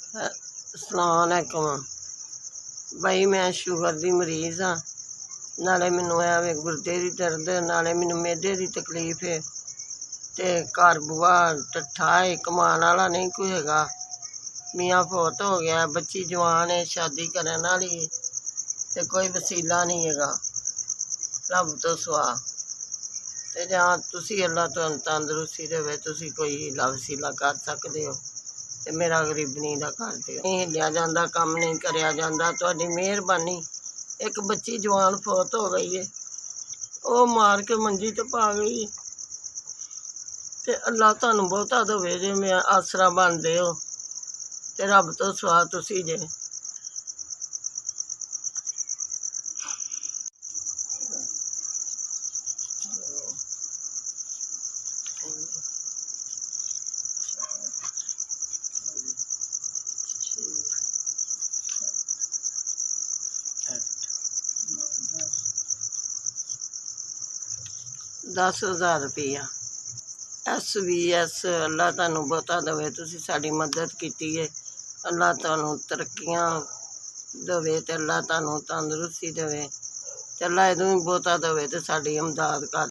अस्सलामुअलैकुम बई मैं शुगर की मरीज़ हाँ। नाले मैनू है गुरदे की दर्द, नाले मैनू मेदे की तकलीफ है। ते घर बुआ टट्ठा है, कमान वाला नहीं कोई हैगा। मियाँ फौत हो गया, बच्ची जवान है, शादी करने वाली है, ते कोई वसीला नहीं हैगा रब तो सुआ। ते जां तुसी अल्लाह तुहानू तंदरुस्ती देवे, तुसी कोई हीला वसीला कर सकते हो ते मेरा गरीबनी दा कर दिओ। नहीं हिलिया जांदा, काम नहीं करिया जांदा, तुहाडी मेहरबानी। एक बच्ची जवान फौत हो गई है, वो मार के मंजी ते पा गई। ते अल्लाह तुहानू बहुता देवे जे मैं आसरा बनदे हो ते रब तो सुआ तुसी जे। 10,000 रुपया SVS। अल्लाह तुहानू बहुता देवे, तुसी साडी मदद कीती है। अल्लाह तुहानू तरक्कियां देवे ते अल्लाह तुहानू तंदरुस्ती देवे ते अल्लाह इदों भी बहुता देवे ते साडी इमदाद कर।